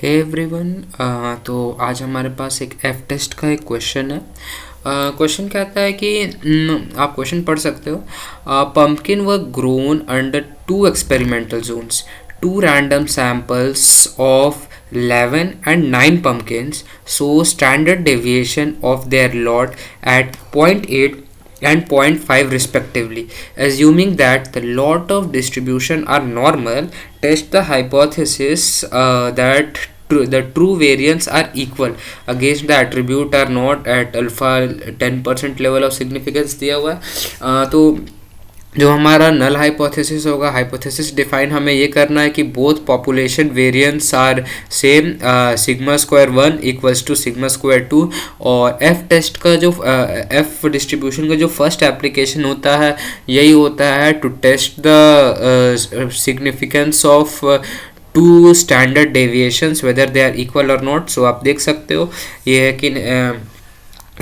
Hey everyone. तो आज हमारे पास एक एफ टेस्ट का एक क्वेश्चन है। क्वेश्चन कहता है कि आप क्वेश्चन पढ़ सकते हो। Pumpkin were grown under two experimental zones, two random samples of 11 and 9 pumpkins, so standard deviation of their lot at 0.8 and 0.5 respectively. Assuming that the lot of distribution are normal, test the hypothesis that the true variance are equal against the attribute are not at alpha 10% level of significance दिया हुआ है। तो जो हमारा null hypothesis होगा, hypothesis define हमें ये करना है कि both population variance are same, sigma square 1 equals to sigma square 2। और एफ टेस्ट का जो एफ डिस्ट्रीब्यूशन का जो फर्स्ट एप्लीकेशन होता है यही होता है to test the significance of two standard deviations whether they are equal और नॉट। सो आप देख सकते हो ये है कि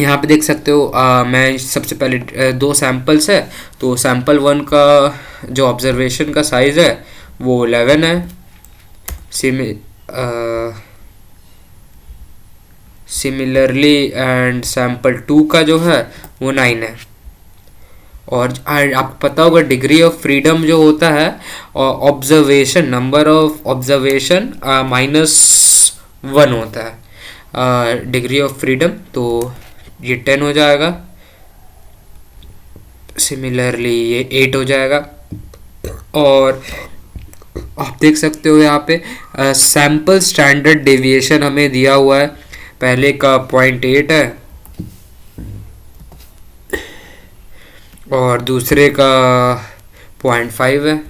यहाँ पे देख सकते हो। मैं सबसे पहले दो सैम्पल्स है, तो सैम्पल 1 का जो ऑब्जर्वेशन का साइज़ है वो 11 है। सिमिलरली एंड सैम्पल 2 का जो है वो 9 है। और आपको पता होगा डिग्री ऑफ फ्रीडम जो होता है ऑब्जर्वेशन, नंबर ऑफ ऑब्जर्वेशन -1 होता है डिग्री ऑफ फ्रीडम, तो ये 10 हो जाएगा। सिमिलरली ये 8 हो जाएगा। और आप देख सकते हो यहाँ पे सैम्पल स्टैंडर्ड डेविएशन हमें दिया हुआ है। पहले का 0.8 है और दूसरे का 0.5 है।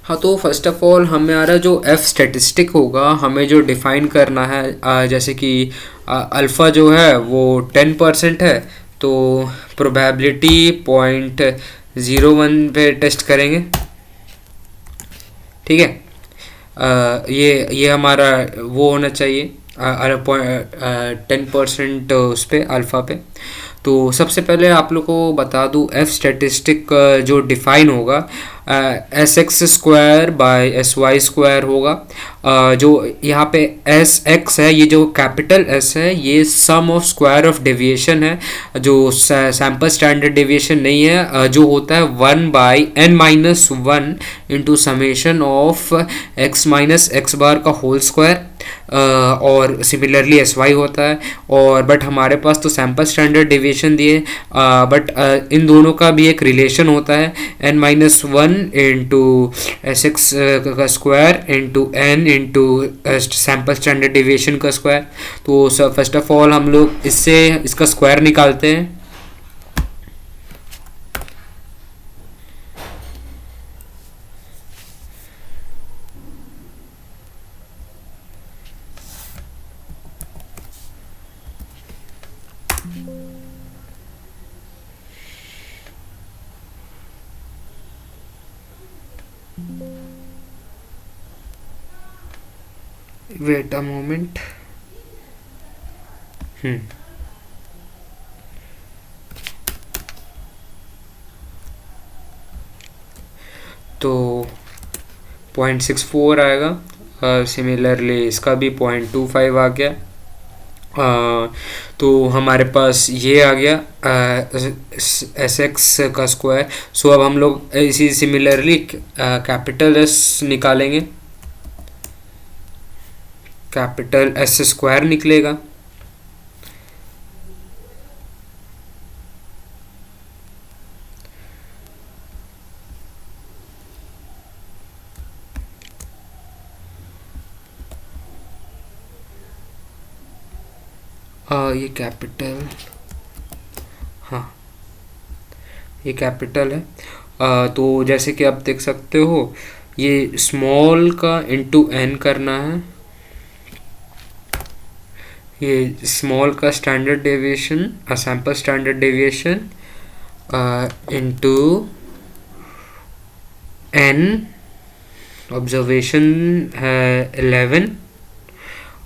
हाँ, तो फर्स्ट ऑफ ऑल हमारा जो एफ स्टैटिस्टिक होगा हमें जो डिफ़ाइन करना है, जैसे कि अल्फ़ा जो है वो 10% है, तो प्रोबेबिलिटी 0.01 पे टेस्ट करेंगे। ठीक है, ये हमारा वो होना चाहिए 10% उस पर अल्फ़ा पे। तो सबसे पहले आप लोग को बता दूँ एफ स्टैटिस्टिक जो डिफ़ाइन होगा S X square by S Y square होगा। जो यहाँ पे एस एक्स है, ये जो कैपिटल एस है ये सम ऑफ स्क्वायर ऑफ डेविएशन है, जो सैम्पल स्टैंडर्ड डेविएशन नहीं है, जो होता है 1/n-1 into summation of x minus x bar का होल स्क्वायर। और सिमिलरली एस वाई होता है। और बट हमारे पास तो सैम्पल स्टैंडर्ड डेविएशन दिए, बट इन दोनों का भी एक रिलेशन होता है n-1 इंटू एस एक्स का square into n into sample standard deviation का स्क्वायर। तो फर्स्ट ऑफ ऑल हम लोग इससे इसका स्क्वायर निकालते हैं। Wait a moment. तो 0.64 आएगा। सिमिलरली इसका भी 0.25 आ गया। तो हमारे पास ये आ गया एस एक्स का स्क्वायर। सो अब हम लोग इसी सिमिलरली कैपिटल एस निकालेंगे, कैपिटल एस स्क्वायर निकलेगा। ये कैपिटल, हाँ ये कैपिटल है। तो जैसे कि आप देख सकते हो ये स्मॉल का इंटू एन करना है, ये स्मॉल का standard deviation, sample standard deviation into n, observation है 11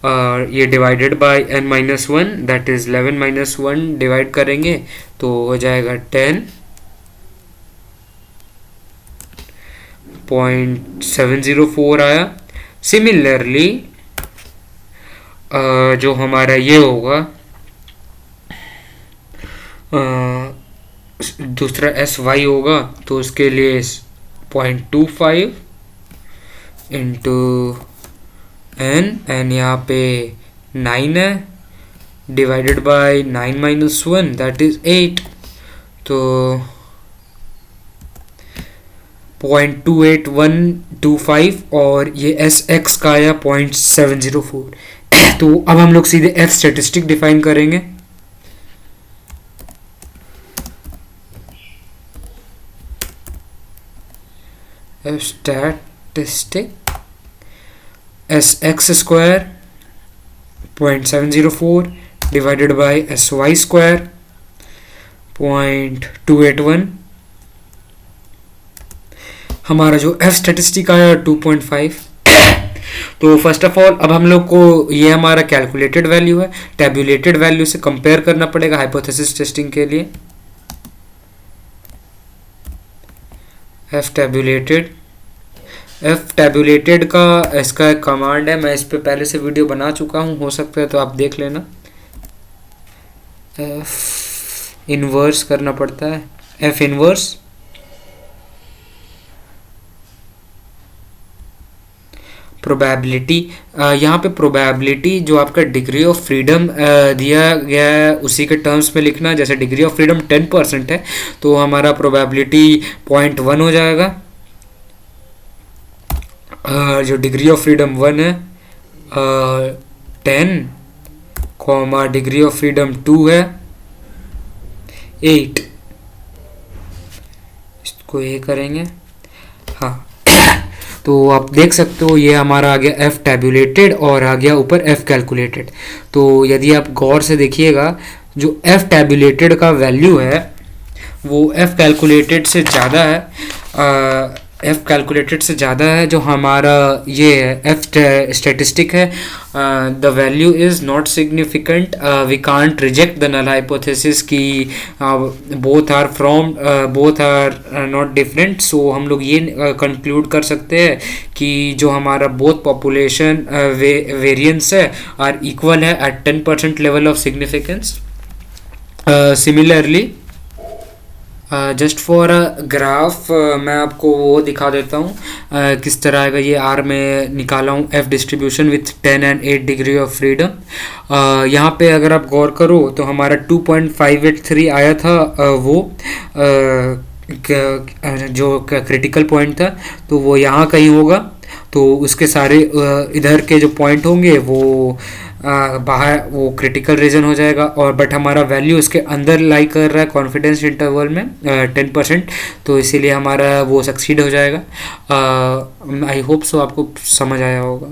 और ये divided by n-1, that is 11-1 divide करेंगे तो हो जाएगा 10.704 आया। सिमिलरली जो हमारा ये होगा दूसरा एस वाई होगा, तो उसके लिए 0.25 इंटू एन यहाँ पे 9 है, divided by 9 minus 1 that is 8, तो 0.28125 और ये एस एक्स का आया 0.704। तो अब हम लोग सीधे एफ स्टैटिस्टिक डिफाइन करेंगे। F statistic S X square 0.704 divided by S Y square 0.281। हमारा जो एफ स्टैटिस्टिक आया 2.5। तो फर्स्ट ऑफ ऑल अब हम लोग को ये हमारा कैलकुलेटेड वैल्यू है, टैब्यूलेटेड वैल्यू से कंपेयर करना पड़ेगा हाइपोथेसिस टेस्टिंग के लिए। एफ टैब्यूलेटेड का इसका एक कमांड है, मैं इस पे पहले से वीडियो बना चुका हूँ, हो सकता है तो आप देख लेना। एफ इनवर्स करना पड़ता है, एफ इनवर्स प्रोबेबिलिटी। यहाँ पे प्रोबेबिलिटी जो आपका डिग्री ऑफ फ्रीडम दिया गया है उसी के टर्म्स में लिखना। जैसे डिग्री ऑफ फ्रीडम 10% है तो हमारा प्रोबेबिलिटी 0.1 हो जाएगा। जो डिग्री ऑफ फ्रीडम 1 है 10, डिग्री ऑफ फ्रीडम 2 है 8। इसको ये करेंगे, हाँ। तो आप देख सकते हो ये हमारा आ गया एफ टैब्यूलेटेड और आ गया ऊपर एफ कैलकुलेटेड। तो यदि आप गौर से देखिएगा जो एफ टैब्यूलेटेड का वैल्यू है वो एफ कैलकुलेटेड से ज़्यादा है, एफ कैलकुलेटेड से ज़्यादा है। जो हमारा ये एफ स्टैटिस्टिक है the value is not significant, we can't reject the null hypothesis की both are not different. So हम लोग ये कंक्लूड कर सकते हैं कि जो हमारा बोथ पॉपुलेशन वेरिएंस है आर इक्वल है at 10% level of significance. Similarly just for a graph मैं आपको वो दिखा देता हूँ किस तरह का ये आर में निकाला हूँ F distribution with 10 and 8 degree of freedom. यहाँ पे अगर आप गौर करो तो हमारा 2.583 आया था वो जो क्रिटिकल पॉइंट था, तो वो यहाँ कहीं होगा। तो उसके सारे इधर के जो पॉइंट होंगे वो बाहर वो क्रिटिकल रीजन हो जाएगा, और बट हमारा वैल्यू इसके अंदर लाई कर रहा है कॉन्फिडेंस इंटरवल में 10%, तो इसीलिए हमारा वो सक्सीड हो जाएगा। आई होप सो आपको समझ आया होगा।